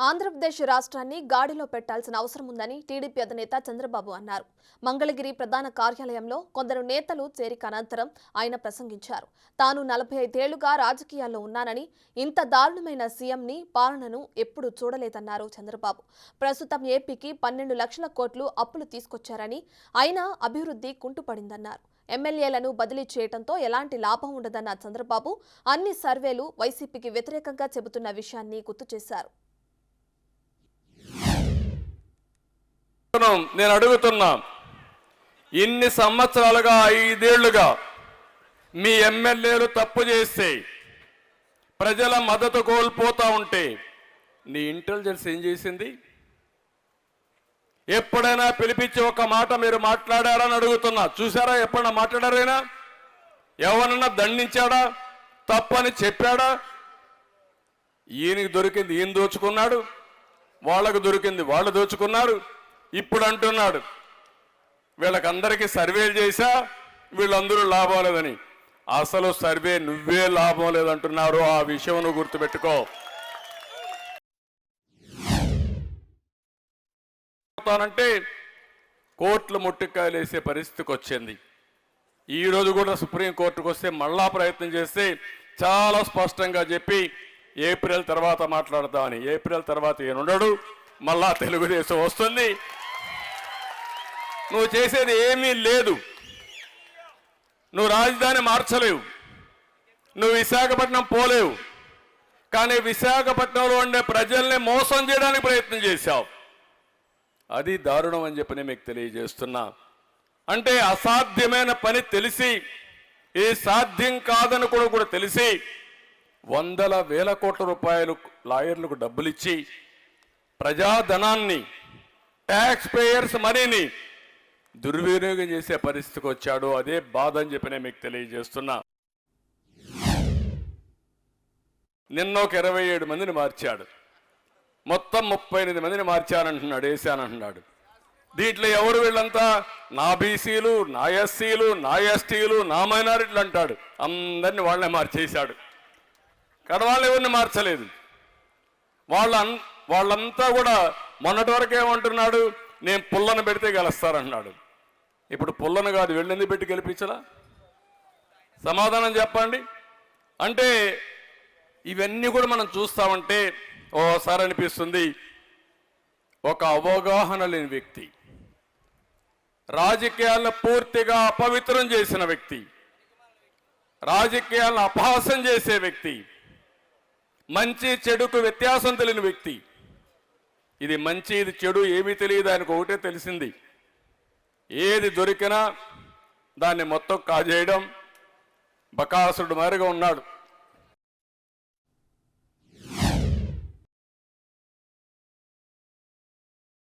ఆంధ్రప్రదేశ్ రాష్ట్రాన్ని గాడిలో పెట్టాల్సిన అవసరం ఉందని టీడీపీ అధినేత చంద్రబాబు అన్నారు. మంగళగిరి ప్రధాన కార్యాలయంలో కొందరు నేతలు చేరిక అనంతరం ఆయన ప్రసంగించారు. తాను 45 ఏళ్లుగా రాజకీయాల్లో ఉన్నానని, ఇంత దారుణమైన సీఎంని పాలనను ఎప్పుడూ చూడలేదన్నారు చంద్రబాబు. ప్రస్తుతం ఏపీకి 12 లక్షల కోట్లు అప్పులు తీసుకొచ్చారని, అయినా అభివృద్ధి కుంటుపడిందన్నారు. ఎమ్మెల్యేలను బదిలీ చేయడంతో ఎలాంటి లాభం ఉండదన్న చంద్రబాబు అన్ని సర్వేలు వైసీపీకి వ్యతిరేకంగా చెబుతున్న విషయాన్ని గుర్తు చేశారు. నేను అడుగుతున్నా, ఇన్ని సంవత్సరాలుగా 5 ఏళ్లుగా మీ ఎమ్మెల్యేలు తప్పు చేస్తే ప్రజల మద్దతు కోల్పోతా ఉంటే నీ ఇంటెలిజెన్స్ ఏం చేసింది? ఎప్పుడైనా పిలిపించి ఒక మాట మీరు మాట్లాడారని అడుగుతున్నా. చూసారా? ఎప్పుడైనా మాట్లాడారైనా? ఎవరన్నా దండించాడా? తప్పని చెప్పాడా? ఈయనకి దొరికింది ఈయన దోచుకున్నాడు, వాళ్ళకు దొరికింది వాళ్ళు దోచుకున్నారు. ఇప్పుడు అంటున్నాడు వీళ్ళకందరికీ సర్వేలు చేశా, వీళ్ళందరూ లాభం లేదని. అసలు సర్వే నువ్వే లాభం లేదంటున్నారు. ఆ విషయం నువ్వు గుర్తుపెట్టుకో. అంటే కోర్టులు ముట్టికాయలు వేసే పరిస్థితికి వచ్చింది. ఈరోజు కూడా సుప్రీంకోర్టుకు వస్తే మళ్ళా ప్రయత్నం చేస్తే చాలా స్పష్టంగా చెప్పి ఏప్రిల్ తర్వాత మాట్లాడతామని. ఏప్రిల్ తర్వాత ఈయనుండడు, మళ్ళా తెలుగుదేశం వస్తుంది. నువ్వు చేసేది ఏమీ లేదు. నువ్వు రాజధాని మార్చలేవు, నువ్వు విశాఖపట్నం పోలేవు, కానీ విశాఖపట్నంలో ఉండే ప్రజల్ని మోసం చేయడానికి ప్రయత్నం చేశావు. అది దారుణం అని చెప్పి నేను మీకు తెలియజేస్తున్నా. అంటే అసాధ్యమైన పని తెలిసి, ఏ సాధ్యం కాదని కూడా తెలిసి వందల వేల కోట్ల రూపాయలు లాయర్లకు డబ్బులు ఇచ్చి ప్రజాధనాన్ని, ట్యాక్స్ పేయర్స్ మనీని దుర్వినియోగం చేసే పరిస్థితికి వచ్చాడు. అదే బాధ అని చెప్పి నేను మీకు తెలియజేస్తున్నా. నిన్న ఒక 27 మందిని మార్చాడు, మొత్తం 38 మందిని మార్చానంటున్నాడు, వేసానంటున్నాడు. దీంట్లో ఎవరు వీళ్ళంతా? నా బీసీలు, నా ఎస్సీలు, నా ఎస్టీలు, నా మైనారిటీలు అంటాడు. అందరినీ వాళ్ళనే మార్చేశాడు. వాళ్ళు ఎవరిని మార్చలేదు. వాళ్ళంతా కూడా మొన్నటి వరకు ఏమంటున్నాడు? నేను పుల్లను పెడితే గెలుస్తారన్నాడు. ఇప్పుడు పుల్లను కాదు, వెళ్ళింది పెట్టి గెలిపించలా? సమాధానం చెప్పండి. అంటే ఇవన్నీ కూడా మనం చూస్తామంటే ఓసారి అనిపిస్తుంది, ఒక అవగాహన లేని వ్యక్తి, రాజకీయాలను పూర్తిగా అపవిత్రం చేసిన వ్యక్తి, రాజకీయాలను అపహాసం చేసే వ్యక్తి, మంచి చెడుకు వ్యత్యాసం తెలియని వ్యక్తి. ఇది మంచి ఇది చెడు ఏమీ తెలియదు, ఆయనకు ఒకటే తెలిసింది, ఏది దొరికినా దాన్ని మొత్తం కాజేయడం. బకాసురుడు మారిగా ఉన్నాడు.